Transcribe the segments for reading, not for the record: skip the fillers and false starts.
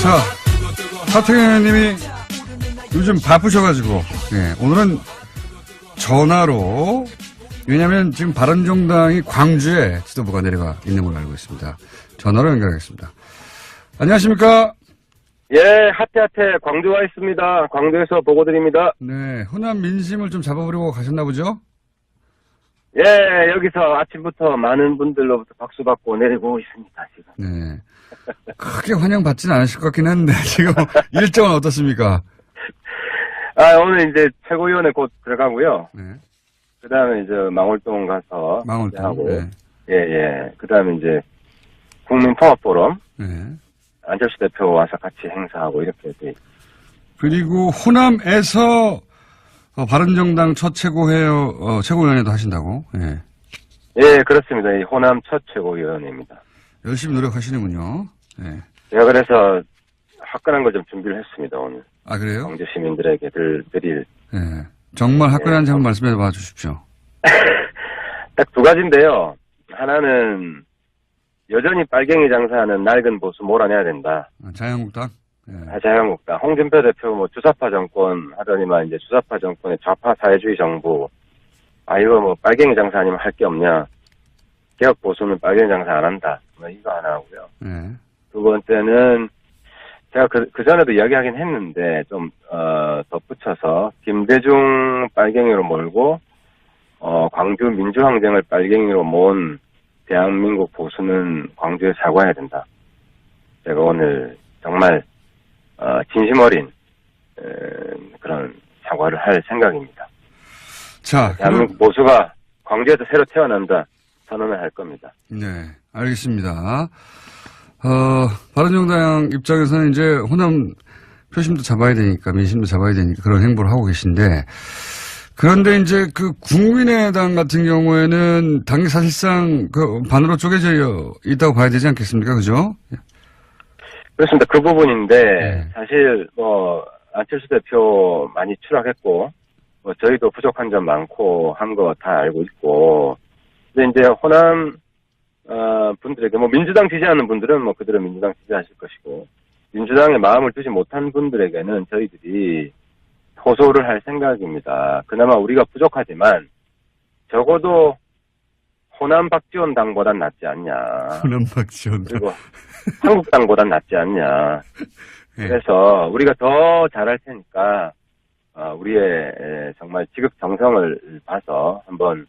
자, 하태경 님이 요즘 바쁘셔가지고, 예, 오늘은 전화로, 왜냐면 지금 바른정당이 광주에 지도부가 내려가 있는 걸로 알고 있습니다. 전화로 연결하겠습니다. 안녕하십니까? 예, 하태하태 광주 와 있습니다. 광주에서 보고 드립니다. 네, 호남 민심을 좀 잡아보려고 가셨나 보죠? 예, 여기서 아침부터 많은 분들로부터 박수 받고 내리고 있습니다, 지금. 네. 크게 환영받지는 않으실 것 같긴 한데, 지금 일정은 어떻습니까? 오늘 이제 최고위원회 곧 들어가고요. 네. 그 다음에 이제 망월동 가서. 망월동. 하고. 네. 예. 그 다음에 이제 국민통합포럼. 네. 안철수 대표 와서 같이 행사하고 이렇게 돼. 그리고 호남에서 바른정당 첫 최고위원회도 하신다고? 예. 예, 그렇습니다. 이 호남 첫 최고위원회입니다. 열심히 노력하시는군요. 예. 제가 그래서 화끈한 걸 좀 준비를 했습니다, 오늘. 아, 그래요? 광주 시민들에게 드릴. 예. 정말 화끈한지 한번 말씀해 봐 주십시오. 딱 두 가지인데요. 하나는 여전히 빨갱이 장사하는 낡은 보수 몰아내야 된다. 자유한국당? 예. 자유한국당. 홍준표 대표 뭐 주사파 정권 하더니만 이제 주사파 정권의 좌파 사회주의 정부. 이거 뭐 빨갱이 장사 아니면 할 게 없냐. 개혁 보수는 빨갱이 장사 안 한다. 뭐 이거 하나 하고요. 예. 두 번째는 제가 그 전에도 이야기하긴 했는데 좀 덧붙여서 김대중 빨갱이로 몰고 광주 민주항쟁을 빨갱이로 모은 대한민국 보수는 광주에 사과해야 된다. 제가 오늘 정말 진심 어린 그런 사과를 할 생각입니다. 자, 대한민국 보수가 광주에서 새로 태어난다 선언을 할 겁니다. 네, 알겠습니다. 바른정당 입장에서는 이제 호남 표심도 잡아야 되니까, 민심도 잡아야 되니까 그런 행보를 하고 계신데, 그런데 이제 그 국민의당 같은 경우에는 당이 사실상 그 반으로 쪼개져 있다고 봐야 되지 않겠습니까? 그죠? 그렇습니다. 그 부분인데, 네. 사실 안철수 대표 많이 추락했고, 저희도 부족한 점 많고 한 거 다 알고 있고, 근데 이제 호남 분들에게 민주당 지지하는 분들은 그대로 민주당 지지하실 것이고 민주당에 마음을 두지 못한 분들에게는 저희들이 호소를 할 생각입니다. 그나마 우리가 부족하지만 적어도 호남 박지원 당보단 낫지 않냐. 호남 박지원 당. 그리고 한국당보단 낫지 않냐. 네. 그래서 우리가 더 잘할 테니까 우리의 정말 지극정성을 봐서 한번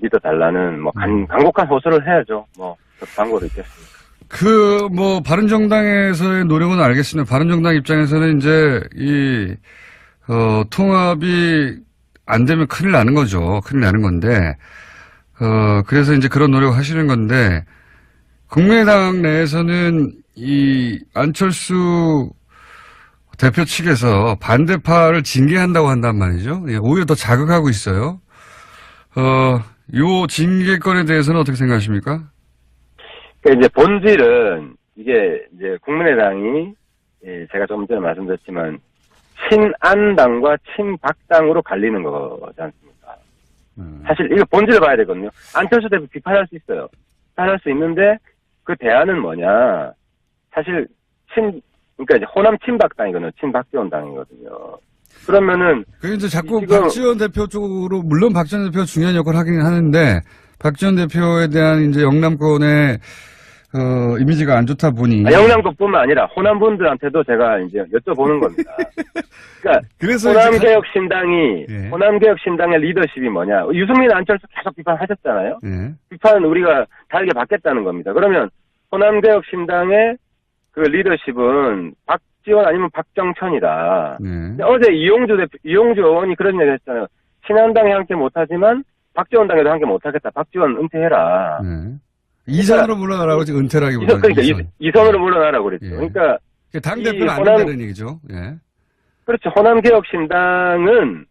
믿어달라는 간곡한 호소를 해야죠. 광고도 있겠습니까? 바른정당에서의 노력은 알겠습니다. 바른정당 입장에서는 이제 통합이 안 되면 큰일 나는 거죠. 큰일 나는 건데 그래서 이제 그런 노력을 하시는 건데 국민의당 내에서는 이 안철수 대표 측에서 반대파를 징계한다고 한단 말이죠. 오히려 더 자극하고 있어요. 요 징계권에 대해서는 어떻게 생각하십니까? 이제 본질은 이게 이제 국민의당이 제가 좀 전에 말씀드렸지만 친안당과 친박당으로 갈리는 거지 않습니까? 사실 이거 본질을 봐야 되거든요. 안철수 대표 비판할 수 있어요. 비판할 수 있는데 그 대안은 뭐냐? 사실 그러니까 이제 호남 친박당이거든요. 친박지원 당이거든요. 그러면은. 이제 자꾸 박지원 대표 쪽으로, 물론 박지원 대표가 중요한 역할을 하긴 하는데, 박지원 대표에 대한 이제 영남권의, 이미지가 안 좋다 보니. 영남권뿐만 아니라 호남 분들한테도 제가 이제 여쭤보는 겁니다. 그러니까. 그래서 호남개혁신당이, 예. 호남개혁신당의 리더십이 뭐냐. 유승민 안철수 계속 비판하셨잖아요. 예. 비판은 우리가 다르게 받겠다는 겁니다. 그러면 호남개혁신당의 그 리더십은 박지원 아니면 박정천이다. 네. 어제 이용주 의원이 그런 얘기 했잖아요. 친한당에 함께 못하지만 박지원 당에도 함께 못하겠다. 박지원 은퇴해라. 네. 이선으로 물러나라고 지금 은퇴라기보다. 그러니까 이선으로 물러나라고 그랬죠. 예. 그러니까 당대표는 안 된다는 얘기죠. 예. 그렇죠. 호남개혁신당은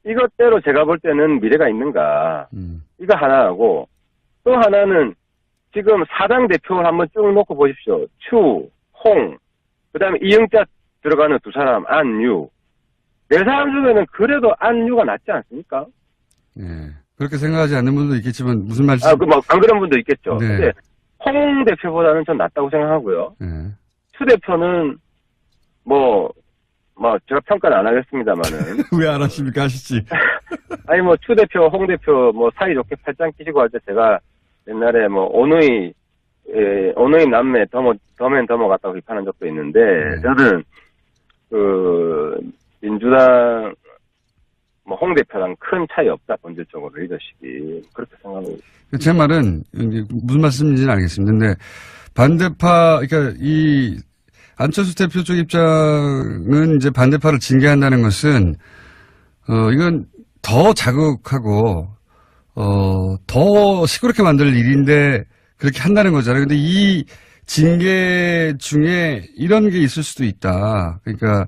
이것대로 제가 볼 때는 미래가 있는가. 이거 하나하고 또 하나는 지금 사당 대표를 한번 쭉 놓고 보십시오. 추, 홍, 그 다음에 이영자 들어가는 두 사람, 안유. 네 사람 중에는 그래도 안유가 낫지 않습니까? 예. 그렇게 생각하지 않는 분도 있겠지만, 무슨 말씀? 안 그런 분도 있겠죠. 네. 근데 홍 대표보다는 전 낫다고 생각하고요. 예. 추 대표는 제가 평가는 안 하겠습니다만은. 왜 안 하십니까? 하시지. 아니, 추 대표, 홍 대표, 사이좋게 팔짱 끼시고 할 때 제가 옛날에 오누이 남매 더맨 같다고 비판한 적도 있는데, 저는, 민주당, 홍 대표랑 큰 차이 없다, 본질적으로 리더십이. 그렇게 생각합니다. 제 말은, 무슨 말씀인지는 알겠습니다. 근데, 반대파, 그러니까 안철수 대표 쪽 입장은 이제 반대파를 징계한다는 것은, 이건 더 자극하고, 더 시끄럽게 만들 일인데, 그렇게 한다는 거잖아요. 근데 이 징계 중에 이런 게 있을 수도 있다. 그러니까,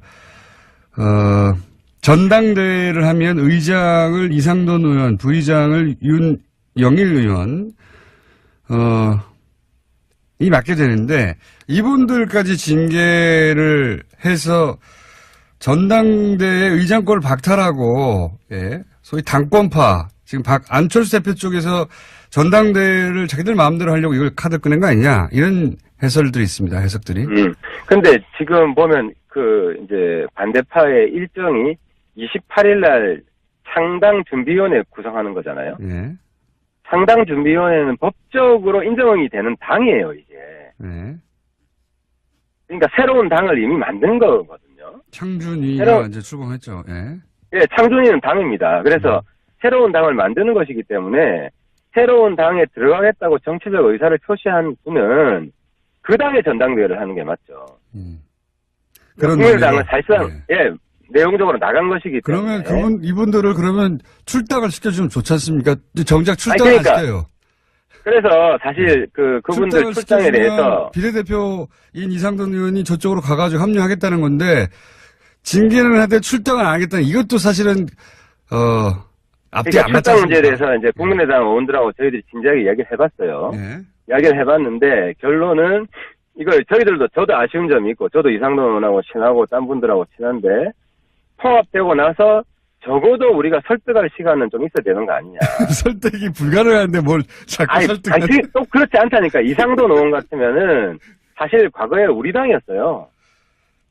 전당대회를 하면 의장을 이상돈 의원, 부의장을 윤영일 의원, 이 맡게 되는데, 이분들까지 징계를 해서 전당대회 의장권을 박탈하고, 예, 소위 당권파, 지금 안철수 대표 쪽에서 전당대회를 자기들 마음대로 하려고 이걸 카드 꺼낸 거 아니냐, 이런 해설들이 있습니다, 해석들이. 근데 지금 보면 이제 반대파의 일정이 28일날 창당준비위원회 구성하는 거잖아요. 예. 창당준비위원회는 법적으로 인정이 되는 당이에요, 이게. 네. 그러니까 새로운 당을 이미 만든 거거든요. 창준이가 이제 출범했죠. 예. 예, 창준이는 당입니다. 그래서 새로운 당을 만드는 것이기 때문에 새로운 당에 들어가겠다고 정치적 의사를 표시한 분은 그 당의 전당대회를 하는 게 맞죠. 국민의당은 사실상 내용적으로 나간 것이기 때문에. 그러면 이분들을 그러면 출당을 시켜주면 좋지 않습니까? 정작 출당을 안 시켜요. 그래서 사실 그분들 출당에 대해서 비례대표인 이상돈 의원이 저쪽으로 가가지고 합류하겠다는 건데 징계는 하되 출당을 안 하겠다는 이것도 사실은 앞뒤 안 맞지 출당 문제에 않습니까? 대해서 이제 국민의당 의원들하고 저희들이 진지하게 이야기를 해봤어요. 네. 이야기를 해봤는데 결론은 이걸 저도 아쉬운 점이 있고 저도 이상돈 의원하고 친하고 딴 분들하고 친한데 통합되고 나서 적어도 우리가 설득할 시간은 좀 있어야 되는 거 아니냐. 설득이 불가능한데 뭘 자꾸 설득하지. 또 그렇지 않다니까. 이상돈 의원 같으면은 사실 과거에 우리 당이었어요.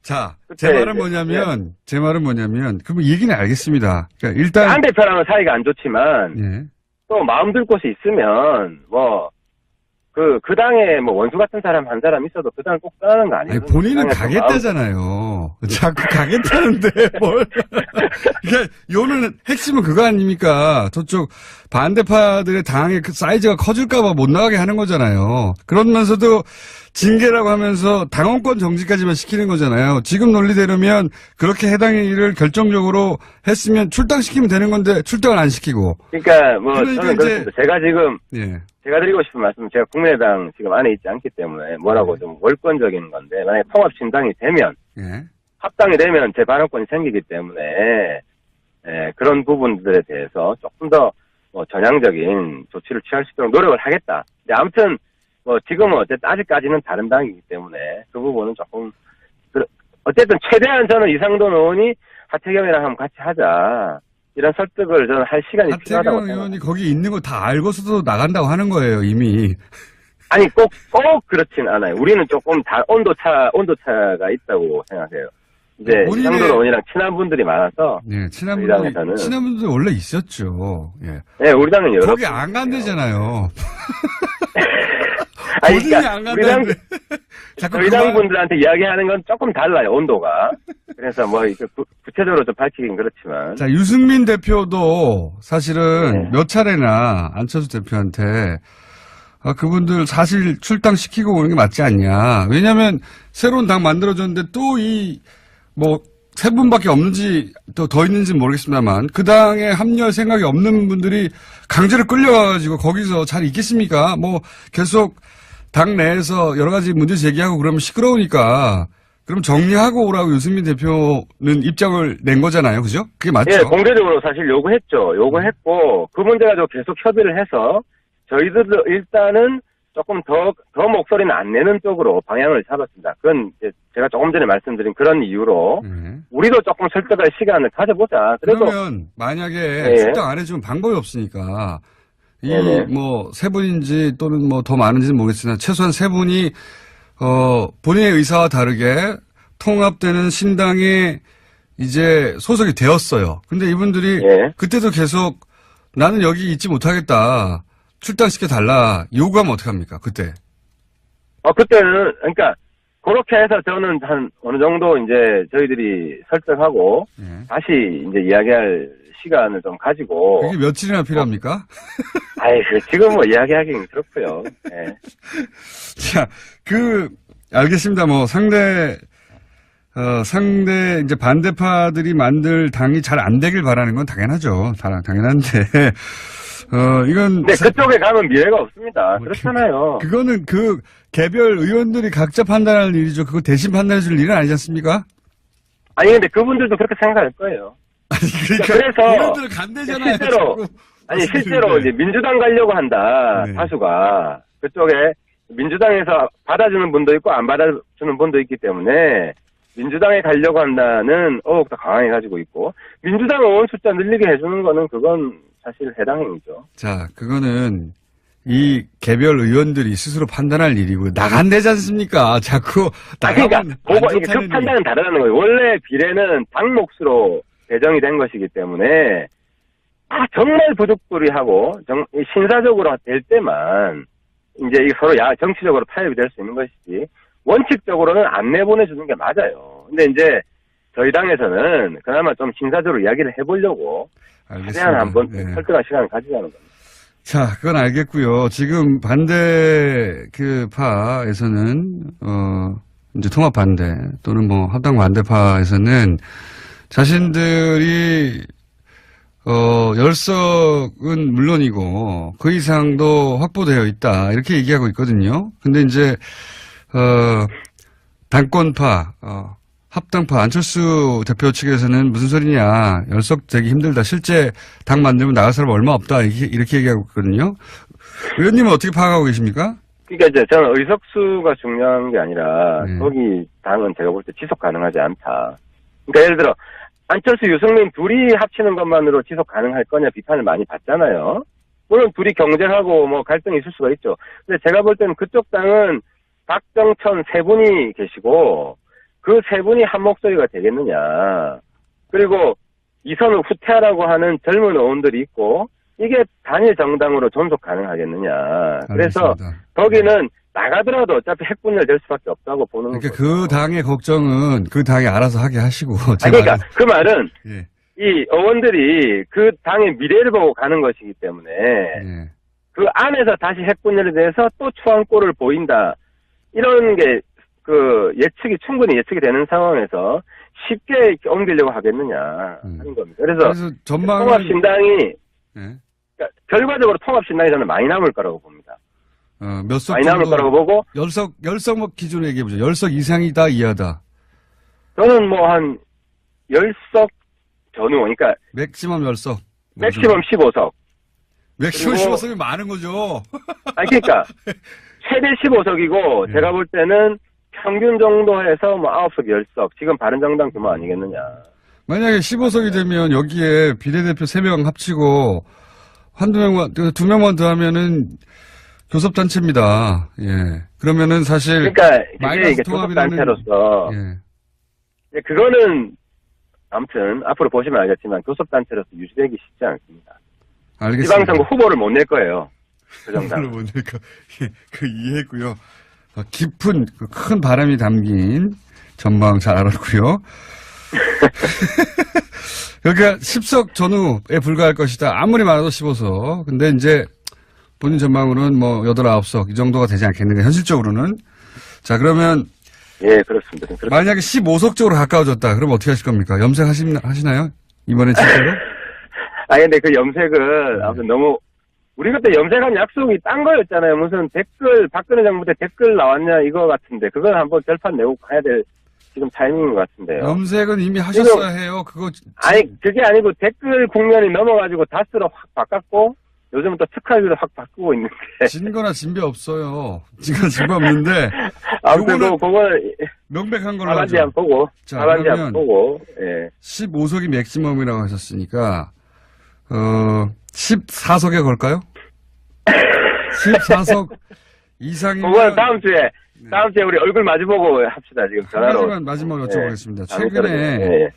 자, 제 말은 뭐냐면, 그럼 얘기는 알겠습니다. 그러니까 일단. 한 대표랑은 사이가 안 좋지만, 또 마음 들 곳이 있으면, 그 당에 원수 같은 사람 한 사람 있어도 그 당을 꼭 떠나는 거 아니에요? 아니, 본인은 가겠다잖아요. 자꾸 가겠다는데, 뭘. 그러니까, 요는 핵심은 그거 아닙니까? 저쪽 반대파들의 당의 그 사이즈가 커질까봐 못 나가게 하는 거잖아요. 그러면서도 징계라고 하면서 당원권 정지까지만 시키는 거잖아요. 지금 논리대로면 그렇게 해당 일을 결정적으로 했으면 출당시키면 되는 건데 출당을 안 시키고. 그러니까 이제 저는 그렇습니다. 제가 지금 제가 드리고 싶은 말씀은 제가 국민의당 지금 안에 있지 않기 때문에 뭐라고 좀 월권적인 건데 만약에 통합신당이 되면 합당이 되면 제 발언권이 생기기 때문에 그런 부분들에 대해서 조금 더 전향적인 조치를 취할 수 있도록 노력을 하겠다. 근데 아무튼 지금은 어쨌든 아직까지는 다른 당이기 때문에 그 부분은 조금 어쨌든 최대한 저는 이상돈 의원이 하태경이랑 한번 같이 하자. 이런 설득을 저는 할 시간이 필요하다고 생각합니다. 하태경 의원이 거기 있는 거 다 알고서도 나간다고 하는 거예요, 이미. 아니, 꼭 그렇진 않아요. 우리는 조금 온도차가 있다고 생각해요. 이제 이상돈 의원이랑 친한 분들이 많아서. 네, 친한 분들이 원래 있었죠. 예. 네, 우리 당은 여러. 거기 안 간대잖아요. 아니, 그러니까 안 간다는데. 저희 당 분들한테 이야기하는 건 조금 달라요, 온도가. 그래서 구체적으로 좀 밝히긴 그렇지만. 자, 유승민 대표도 사실은 몇 차례나 안철수 대표한테 그분들 사실 출당시키고 오는 게 맞지 않냐. 왜냐면 새로운 당 만들어졌는데 또 세 분밖에 없는지 또 더 있는지 모르겠습니다만 그 당에 합류할 생각이 없는 분들이 강제로 끌려가지고 거기서 잘 있겠습니까? 계속 당 내에서 여러 가지 문제 제기하고 그러면 시끄러우니까 그럼 정리하고 오라고 유승민 대표는 입장을 낸 거잖아요. 그죠? 그게 맞죠? 예, 공개적으로 사실 요구했죠. 요구했고 그 문제 가지고 계속 협의를 해서 저희들도 일단은 조금 더 목소리는 안 내는 쪽으로 방향을 잡았습니다. 그건 이제 제가 조금 전에 말씀드린 그런 이유로 우리도 조금 설득할 시간을 가져보자. 그러면 만약에 출당 안 해주면 방법이 없으니까 이 네네. 뭐 세 분인지 또는 뭐 더 많은지는 모르겠으나 최소한 세 분이 본인의 의사와 다르게 통합되는 신당에 이제 소속이 되었어요. 근데 이분들이 예. 그때도 계속 나는 여기 있지 못하겠다. 출당시켜 달라. 요구하면 어떡합니까? 그때. 그때는, 그러니까, 그렇게 해서 저는 한 어느 정도 이제 저희들이 설득하고 예. 다시 이제 이야기할 시간을 좀 가지고. 그게 며칠이나 필요합니까? 지금 뭐 이야기하기는 그렇고요. 예. 자, 알겠습니다. 뭐, 상대 이제 반대파들이 만들 당이 잘 안 되길 바라는 건 당연하죠. 당연한데, 이건. 근데 그쪽에 가면 미래가 없습니다. 그렇잖아요. 그거는 개별 의원들이 각자 판단할 일이죠. 그거 대신 판단해 줄 일은 아니지 않습니까? 아니, 근데 그분들도 그렇게 생각할 거예요. 그래서. 의원들은 간대잖아요. 실제로 이제 민주당 가려고 한다. 네. 다수가. 그쪽에 민주당에서 받아주는 분도 있고 안 받아주는 분도 있기 때문에 민주당에 가려고 한다는 의혹도 강하게 가지고 있고 민주당 의원 숫자 늘리게 해주는 거는 그건 사실 해당 행위죠. 자, 그거는 이 개별 의원들이 스스로 판단할 일이고 나간대지 않습니까? 자꾸 그러니까 나가면 그 판단은 다르다는 거예요. 원래 비례는 당 몫으로 배정이 된 것이기 때문에 정말 부득불이하고 신사적으로 될 때만 이제 서로 정치적으로 타협이 될 수 있는 것이지 원칙적으로는 안 내보내주는 게 맞아요. 근데 이제 저희 당에서는 그나마 좀 신사적으로 이야기를 해보려고 최대한 한번 설득할 시간을 가지자는 겁니다. 자, 그건 알겠고요. 지금 반대 파에서는 이제 통합 반대 또는 뭐 합당 반대파에서는 자신들이 열석은 물론이고 그 이상도 확보되어 있다 이렇게 얘기하고 있거든요. 근데 이제 당권파 합당파 안철수 대표 측에서는 무슨 소리냐 열석 되기 힘들다 실제 당 만들면 나갈 사람 얼마 없다 이렇게 얘기하고 있거든요. 의원님은 어떻게 파악하고 계십니까? 그러니까 이제 저는 의석수가 중요한 게 아니라 거기 당은 제가 볼 때 지속 가능하지 않다. 그러니까 예를 들어 안철수, 유승민 둘이 합치는 것만으로 지속 가능할 거냐 비판을 많이 받잖아요. 물론 둘이 경쟁하고 뭐 갈등이 있을 수가 있죠. 근데 제가 볼 때는 그쪽 당은 박정천 세 분이 계시고 그 세 분이 한 목소리가 되겠느냐. 그리고 이선을 후퇴하라고 하는 젊은 의원들이 있고 이게 단일 정당으로 존속 가능하겠느냐. 그래서 알겠습니다. 거기는 나가더라도 어차피 핵분열될 수밖에 없다고 보는 거죠. 그러니까 그 당의 걱정은 그 당이 알아서 하게 하시고. 그러니까 그 말은 예. 이 의원들이 그 당의 미래를 보고 가는 것이기 때문에 예. 그 안에서 다시 핵분열에 대해서 또 추한꼴을 보인다. 이런 게 충분히 예측이 되는 상황에서 쉽게 이렇게 옮기려고 하겠느냐 하는 겁니다. 그래서 통합신당이 그러니까 결과적으로 통합신당이 저는 많이 남을 거라고 봅니다. 몇 석 많이 남을 거라고 보고 열석 기준으로 얘기해보죠. 열석 이상이다 이하다. 저는 뭐 한 10석 전후 그러니까 맥시멈 열석. 맥시멈 15석. 맥시멈 15석이 많은 거죠. 그러니까 최대 15석이고 제가 볼 때는 평균 정도 해서 뭐 9석 10석 지금 바른정당 규모 아니겠느냐. 만약에 15석이 되면 여기에 비례대표 3명 합치고 한두 명만 2명만 더 하면은 교섭단체입니다. 예. 그러면은 사실 그러니까 그게 이게 교섭단체로서 그거는 아무튼 앞으로 보시면 알겠지만 교섭단체로서 유지되기 쉽지 않습니다. 알겠습니다. 지방선거 후보를 못 낼 거예요. 그 정당. 후보를 못 낼 거. 이해했고요. 깊은 큰 바람이 담긴 전망 잘 알았고요. 여기가 10석 전후에 불과할 것이다. 아무리 많아도 15석. 근데 이제 본인 전망으로는 뭐 8, 9석 이 정도가 되지 않겠는가 현실적으로는. 자 그러면 예 그렇습니다. 만약에 15석 쪽으로 가까워졌다. 그럼 어떻게 하실 겁니까? 염색하시나요? 이번에 진짜로? 근데 그 염색은 아무튼 너무 우리 그때 염색한 약속이 딴 거였잖아요. 무슨 박근혜 정부 때 댓글 나왔냐 이거 같은데 그건 한번 절판 내고 가야 될 지금 타이밍인 것 같은데요. 염색은 이미 하셨어야 해요. 그거 그게 아니고 댓글 국면이 넘어가지고 다스로 확 바꿨고 요즘은 또 특활비로 확 바꾸고 있는데. 진거나 진배 없어요. 진거 없는데. 아무튼 그거는 명백한 걸로 하죠. 하반지 안 보고. 예. 15석이 맥시멈이라고 하셨으니까 14석에 걸까요? 14석 이상이면. 그건 다음 주에 우리 얼굴 마주보고 합시다. 지금 전화로. 하지만 마지막으로 여쭤보겠습니다. 예. 최근에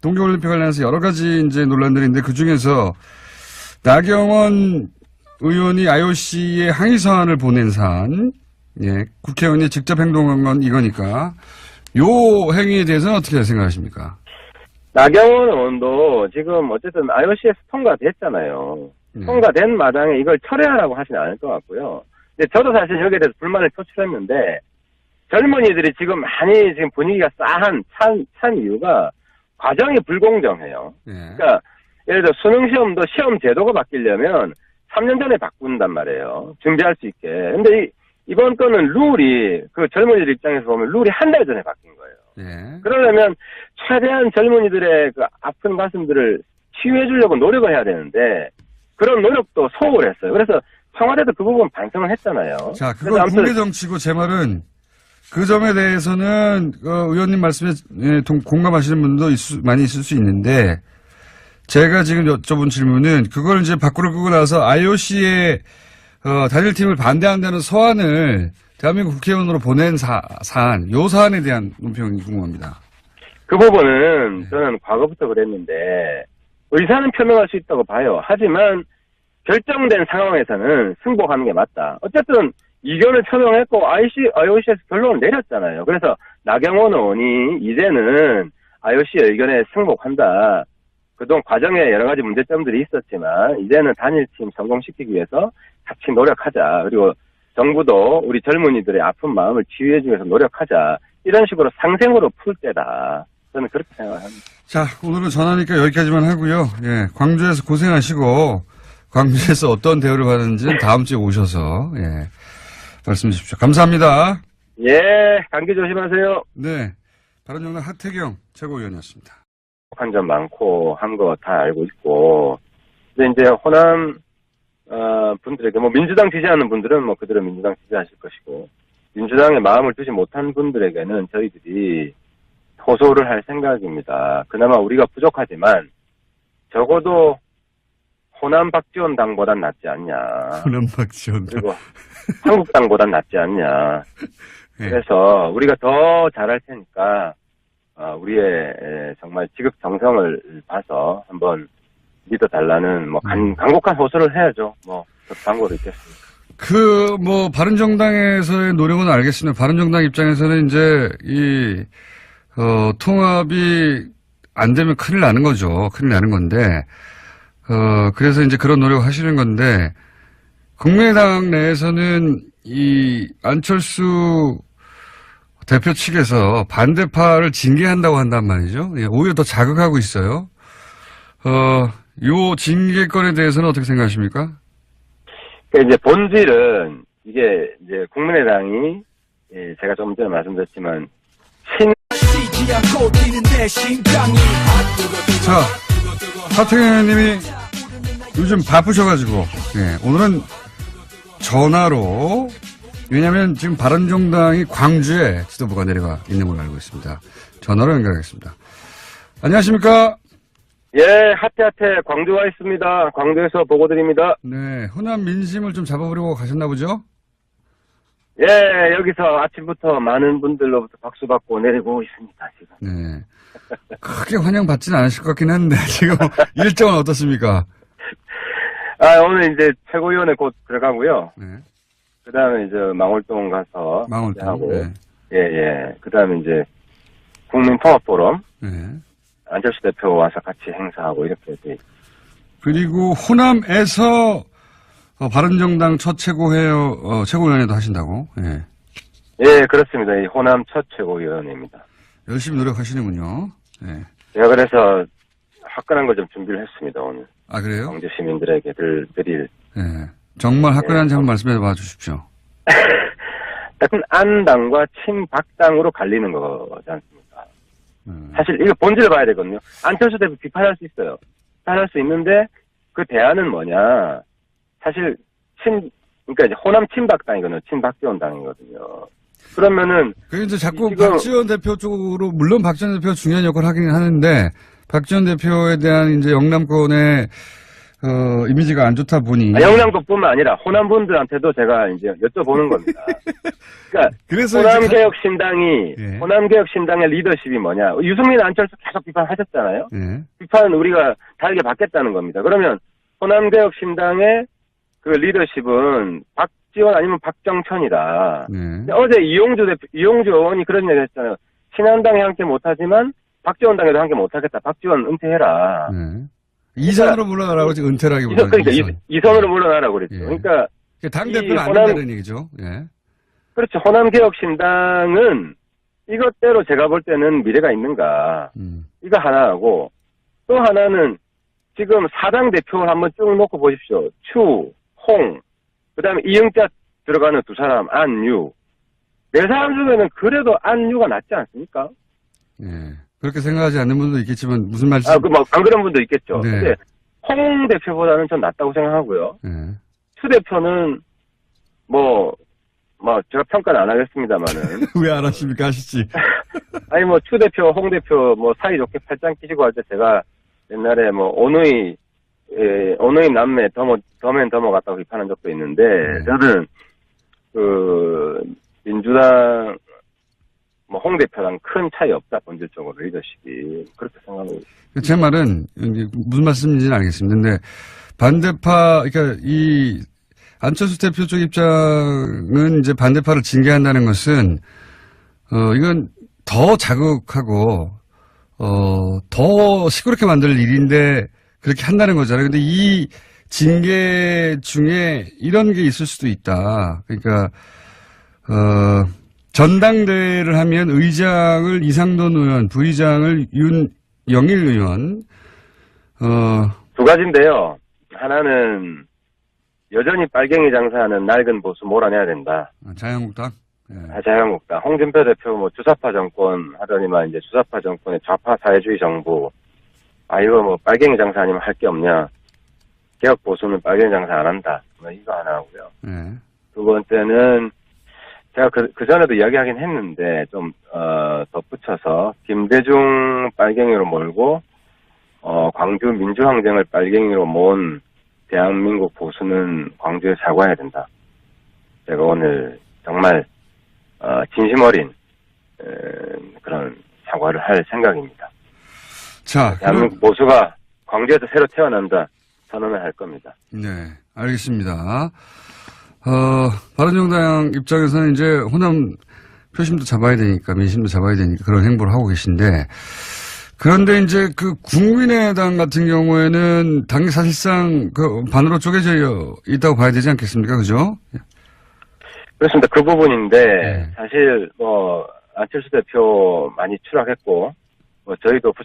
동계올림픽 관련해서 여러 가지 이제 논란들인데 그 중에서 나경원 의원이 IOC에 항의 서한을 보낸 사안, 예, 국회의원이 직접 행동한 건 이거니까 요 행위에 대해서는 어떻게 생각하십니까? 나경원 의원도 지금 어쨌든 IOC에서 통과됐잖아요. 네. 통과된 마당에 이걸 철회하라고 하지는 않을 것 같고요. 근데 저도 사실 여기에 대해서 불만을 표출했는데 젊은이들이 지금 많이 지금 분위기가 찬 이유가 과정이 불공정해요. 예. 그러니까 예를 들어 수능 시험도 시험 제도가 바뀌려면 3년 전에 바꾼단 말이에요. 준비할 수 있게. 근데 이번 거는 룰이 그 젊은이들 입장에서 보면 룰이 한 달 전에 바뀐 거예요. 예. 그러려면 최대한 젊은이들의 그 아픈 가슴들을 치유해 주려고 노력을 해야 되는데 그런 노력도 소홀했어요. 그래서 청와대도 그 부분 반성을 했잖아요. 자, 그건 국내 정치고 제 말은 그 점에 대해서는 의원님 말씀에 공감하시는 분도 많이 있을 수 있는데 제가 지금 여쭤본 질문은 그걸 이제 밖으로 끄고 나서 IOC의 단일팀을 반대한다는 서한을 대한민국 국회의원으로 보낸 사안, 요 사안에 대한 논평이 궁금합니다. 그 부분은 저는 과거부터 그랬는데 의사는 표명할 수 있다고 봐요. 하지만 결정된 상황에서는 승복하는 게 맞다. 어쨌든 이견을 표명했고 IOC에서 결론을 내렸잖아요. 그래서 나경원 의원이 이제는 IOC의 의견에 승복한다. 그동안 과정에 여러 가지 문제점들이 있었지만 이제는 단일팀 성공시키기 위해서 같이 노력하자. 그리고 정부도 우리 젊은이들의 아픈 마음을 치유해주기 위해서 노력하자. 이런 식으로 상생으로 풀 때다. 저는 그렇게 생각합니다. 자, 오늘은 전화니까 여기까지만 하고요. 예, 광주에서 고생하시고 광주에서 어떤 대우를 받는지는 다음 주에 오셔서 예, 말씀해 주십시오. 감사합니다. 예, 감기 조심하세요. 네, 바른정당 하태경 최고위원이었습니다. 한 점 많고 한 거 다 알고 있고 근데 이제 호남 분들에게 뭐 민주당 지지하는 분들은 뭐 그대로 민주당 지지하실 것이고 민주당에 마음을 두지 못한 분들에게는 저희들이 호소를 할 생각입니다. 그나마 우리가 부족하지만 적어도 호남 박지원 당보단 낫지 않냐. 호남 박지원 당. 그리고 한국당보단 낫지 않냐. 네. 그래서 우리가 더 잘할 테니까 우리의 정말 지극정성을 봐서 한번 믿어달라는 뭐 간곡한 호소를 해야죠. 뭐 방법이 있겠습니까? 뭐 바른정당에서의 노력은 알겠습니다. 바른정당 입장에서는 이제 통합이 안 되면 큰일 나는 거죠. 큰일 나는 건데 그래서 이제 그런 노력을 하시는 건데 국민의당 내에서는 이 안철수 대표 측에서 반대파를 징계한다고 한단 말이죠. 예, 오히려 더 자극하고 있어요. 요 징계권에 대해서는 어떻게 생각하십니까? 그러니까 이제 본질은 이게 이제 국민의당이 제가 좀 전에 말씀드렸지만 자, 하태경 의원님이 요즘 바쁘셔가지고 예, 오늘은 전화로 왜냐하면 지금 바른정당이 광주에 지도부가 내려가 있는 걸로 알고 있습니다. 전화로 연결하겠습니다. 안녕하십니까? 예, 하태하태 광주 와 있습니다. 광주에서 보고 드립니다. 네, 호남 민심을 좀 잡아보려고 가셨나 보죠? 예, 여기서 아침부터 많은 분들로부터 박수 받고 내리고 있습니다, 지금. 네. 크게 환영받지는 않으실 것 같긴 한데, 지금 일정은 어떻습니까? 오늘 이제 최고위원회 곧 들어가고요. 네. 그 다음에 이제 망월동 가서. 망월동. 하고. 네. 예. 그 다음에 이제 국민통합포럼. 네. 안철수 대표 와서 같이 행사하고 이렇게 돼. 그리고 호남에서 바른정당 첫 최고위원회도 하신다고? 예. 예, 그렇습니다. 이 호남 첫 최고위원입니다. 열심히 노력하시는군요. 예. 제가 그래서 화끈한 걸 좀 준비를 했습니다, 오늘. 아, 그래요? 광주 시민들에게 드릴. 예. 정말 화끈한지 한번 말씀해 봐 주십시오. 약간 안당과 친박당으로 갈리는 거지 않습니까? 사실 이거 본질을 봐야 되거든요. 안철수 대표 비판할 수 있어요. 비판할 수 있는데 그 대안은 뭐냐. 사실 그러니까 이제 호남 친박당이거든요. 친박지원 당이거든요. 그러면은 그 이제 자꾸 박지원 대표 쪽으로 물론 박지원 대표가 중요한 역할을 하긴 하는데 박지원 대표에 대한 이제 영남권의 이미지가 안 좋다 보니. 영남도뿐만 아니라 호남 분들한테도 제가 이제 여쭤보는 겁니다. 그러니까 그래서 호남개혁신당이 예. 호남개혁신당의 리더십이 뭐냐? 유승민, 안철수 계속 비판하셨잖아요. 예. 비판 우리가 다르게 받겠다는 겁니다. 그러면 호남개혁신당의 그 리더십은 박지원 아니면 박정천이다. 예. 근데 어제 이용주 의원이 그런 얘기 했잖아요. 신한당에 함께 못하지만 박지원 당에도 함께 못하겠다. 박지원 은퇴해라. 예. 이선으로 물러나라고 지금 은퇴라기보다. 그러니까 이선으로 물러나라고 그랬죠. 예. 그러니까 당대표는 안 호남- 된다는 얘기죠. 예. 그렇죠. 호남개혁신당은 이것대로 제가 볼 때는 미래가 있는가. 이거 하나하고 또 하나는 지금 사당 대표를 한번 쭉 놓고 보십시오. 추, 홍, 그 다음에 이응자 들어가는 두 사람, 안유. 네 사람 중에는 그래도 안유가 낫지 않습니까? 예. 그렇게 생각하지 않는 분도 있겠지만 무슨 말씀? 안 그런 분도 있겠죠. 네. 근데 홍 대표보다는 전 낫다고 생각하고요. 예. 추 대표는 제가 평가는 안 하겠습니다만은. 왜 안 하십니까? 하시지. 아니, 추 대표, 홍 대표, 사이좋게 팔짱 끼시고 할 때 제가 옛날에 오누이 남매 더맨 더머 같다고 비판한 적도 있는데, 네. 저는, 민주당, 홍 대표랑 큰 차이 없다, 본질적으로 리더십이. 그렇게 생각합니다. 제 말은 무슨 말씀인지는 알겠습니다. 근데 반대파, 그러니까 이 안철수 대표 쪽 입장은 이제 반대파를 징계한다는 것은, 이건 더 자극하고, 더 시끄럽게 만들 일인데 그렇게 한다는 거잖아요. 근데 이 징계 중에 이런 게 있을 수도 있다. 그러니까, 전당대회를 하면 의장을 이상돈 의원, 부의장을 윤영일 의원, 두 가지인데요. 하나는 여전히 빨갱이 장사하는 낡은 보수 몰아내야 된다. 자유한국당. 예. 자유한국당. 홍준표 대표 주사파 정권 하더니만 이제 주사파 정권의 좌파 사회주의 정부. 이거 빨갱이 장사 아니면 할 게 없냐. 개혁 보수는 빨갱이 장사 안 한다. 이거 하나 하고요. 예. 두 번째는 제가 그 전에도 이야기하긴 했는데 좀 덧붙여서 김대중 빨갱이로 몰고 광주 민주항쟁을 빨갱이로 모은 대한민국 보수는 광주에 사과해야 된다. 제가 오늘 정말 진심 어린 그런 사과를 할 생각입니다. 자, 대한민국 보수가 광주에서 새로 태어난다 선언을 할 겁니다. 네, 알겠습니다. 바른정당 입장에서는 이제 호남 표심도 잡아야 되니까, 민심도 잡아야 되니까 그런 행보를 하고 계신데, 그런데 이제 그 국민의당 같은 경우에는 당이 사실상 그 반으로 쪼개져 있다고 봐야 되지 않겠습니까? 그죠? 그렇습니다. 그 부분인데, 네. 사실 안철수 대표 많이 추락했고, 저희도 부족